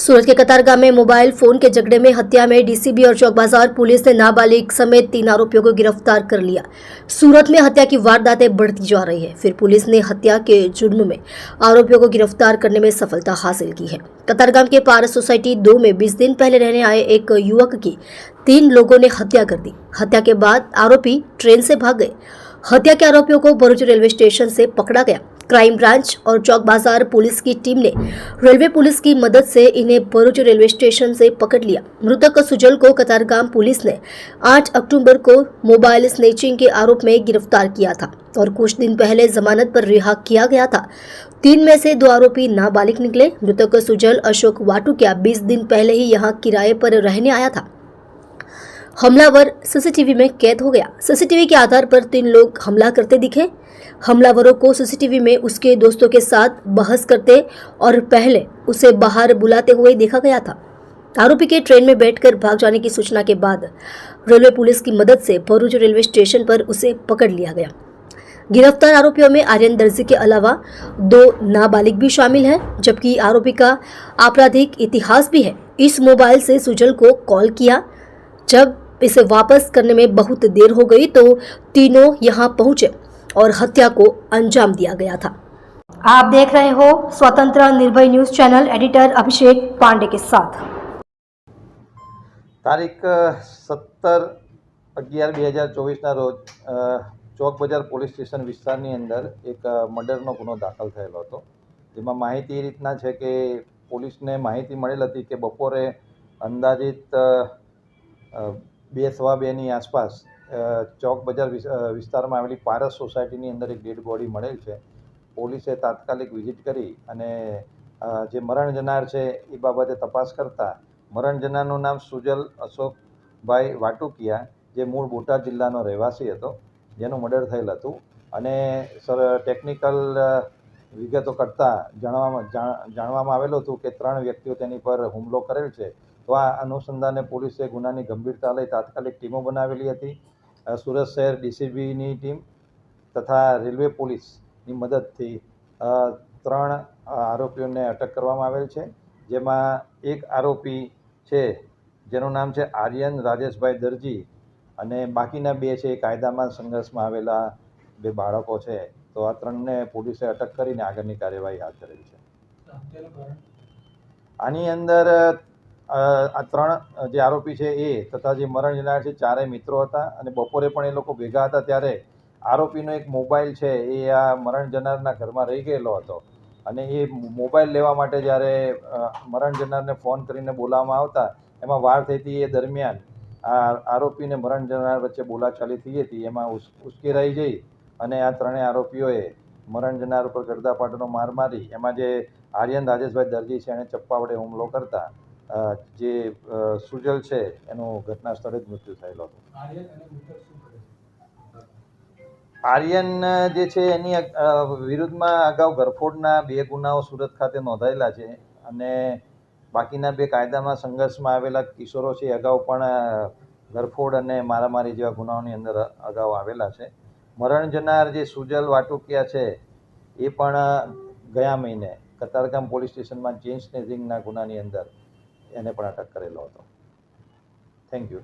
सूरत के कतारगांव में mobile phone के झगड़े में हत्या में डीसीबी और चौक बाजार पुलिस ने नाबालिग समेत 3 आरोपियों को गिरफ्तार कर लिया। सूरत में हत्या की वारदातें बढ़ती जा रही है, फिर पुलिस ने हत्या के जुर्म में आरोपियों को गिरफ्तार करने में सफलता हासिल की है। कतारगांव के पारस सोसाइटी 2 में 20 दिन पहले रहने आए एक युवक की 3 लोगों ने हत्या कर दी। हत्या के बाद आरोपी ट्रेन से भाग गए। हत्या के आरोपियों को भरूच रेलवे स्टेशन से पकड़ा गया। क्राइम ब्रांच और चौक बाजार पुलिस की टीम ने रेलवे पुलिस की मदद से इन्हें भरूच रेलवे स्टेशन से पकड़ लिया। मृतक सुजल को कतारगांव पुलिस ने 8 अक्टूबर को मोबाइल स्नैचिंग के आरोप में गिरफ्तार किया था और कुछ दिन पहले जमानत पर रिहा किया गया था। 3 में से 2 आरोपी नाबालिग निकले। मृतक सुजल अशोक वाटुकिया 20 दिन पहले ही यहाँ किराए पर रहने आया था। हमलावर सीसीटीवी में कैद हो गया। सीसीटीवी के आधार पर 3 लोग हमला करते दिखे। हमलावरों को सीसीटीवी में उसके दोस्तों के साथ बहस करते और पहले उसे बाहर बुलाते हुए देखा गया था। आरोपी के ट्रेन में बैठकर भाग जाने की सूचना के बाद रेलवे पुलिस की मदद से भरूच रेलवे स्टेशन पर उसे पकड़ लिया गया। गिरफ्तार आरोपियों में आर्यन दर्जी के अलावा 2 नाबालिग भी शामिल हैं, जबकि आरोपी का आपराधिक इतिहास भी है। इस मोबाइल से सुजल को कॉल किया। जब इसे वापस करने में बहुत देर हो गई तो तीनों यहां पहुंचे और हत्या को अंजाम दिया गया था। आप देख रहे हो स्वतंत्र निर्भय न्यूज चैनल, एडिटर अभिषेक पांडे के साथ। तारीख 17/11/2024 રોજ ચોક બજાર પોલીસ સ્ટેશન વિસ્તારની અંદર એક મર્ડરનો ગુનો દાખલ થયેલો હતો, જેમાં માહિતી એ રીતના છે કે પોલીસને માહિતી મળેલ હતી કે બપોરે અંદાજિત 2:15ની આસપાસ ચોક બજાર વિસ્તારમાં આવેલી પારસ સોસાયટીની અંદર એક ડેડ બોડી મળેલ છે। પોલીસે તાત્કાલિક વિઝિટ કરી અને જે મરણ જનાર છે એ બાબતે તપાસ કરતા મરણ જનારનું નામ સુજલ અશોકભાઈ વાટુકિયા, જે મૂળ બોટાદ જિલ્લાનો રહેવાસી હતો, જેનું મર્ડર થયેલ હતું અને ટેકનિકલ વિગતો કરતાં જાણવામાં આવેલું હતું કે 3 વ્યક્તિઓ તેની પર હુમલો કરેલ છે। તો આ અનુસંધાને પોલીસે ગુનાની ગંભીરતા લઈ તાત્કાલિક ટીમો બનાવેલી હતી। સુરત શહેર ડીસીબીની ટીમ તથા રેલવે પોલીસની મદદથી 3 આરોપીઓને અટક કરવામાં આવેલ છે, જેમાં એક આરોપી છે જેનું નામ છે આર્યન રાજેશભાઈ દરજી અને બાકીના 2 છે એ કાયદામાં સંઘર્ષમાં આવેલા 2 બાળકો છે। તો આ 3ને પોલીસે અટક કરીને આગળની કાર્યવાહી હાથ ધરેલ છે। આની અંદર આ 3 જે આરોપી છે એ તથા જે મરણ જનાર છે 4 મિત્રો હતા અને બપોરે પણ એ લોકો ભેગા હતા ત્યારે આરોપીનો એક મોબાઈલ છે એ આ મરણ જનારના ઘરમાં રહી ગયેલો હતો અને એ મોબાઈલ લેવા માટે જ્યારે મરણ જનારને ફોન કરીને બોલાવવામાં આવતા એમાં વાર થઈ હતી। એ દરમિયાન આ આરોપીને મરણ જનાર વચ્ચે બોલાચાલી થઈ હતી, એમાં ઉશ્કેરાઈ જઈ અને આ 3 આરોપીઓએ મરણ જનાર ઉપર ગરદાપાટનો માર મારી એમાં જે આર્યન રાજેશભાઈ દરજી છે એણે ચપ્પા વડે હુમલો કરતા જે સુજલ છે એનું ઘટના સ્થળે જ મૃત્યુ થયેલો હતો। આર્યન જે છે એની વિરુદ્ધમાં અગાઉ ગરફોડના 2 ગુનાઓ સુરત ખાતે નોંધાયેલા છે અને બાકીના 2 કાયદામાં સંઘર્ષમાં આવેલા કિશોરો છે અગાઉ પણ ગરફોડ અને મારામારી જેવા ગુનાઓની અંદર અગાઉ આવેલા છે। મરણ જનાર જે સુજલ વાટુકિયા છે એ પણ ગયા મહિને કતારગામ પોલીસ સ્ટેશનમાં ચેઇન સ્નેચિંગના ગુનાની અંદર એને પણ અટક કરેલો હતો। Thank you.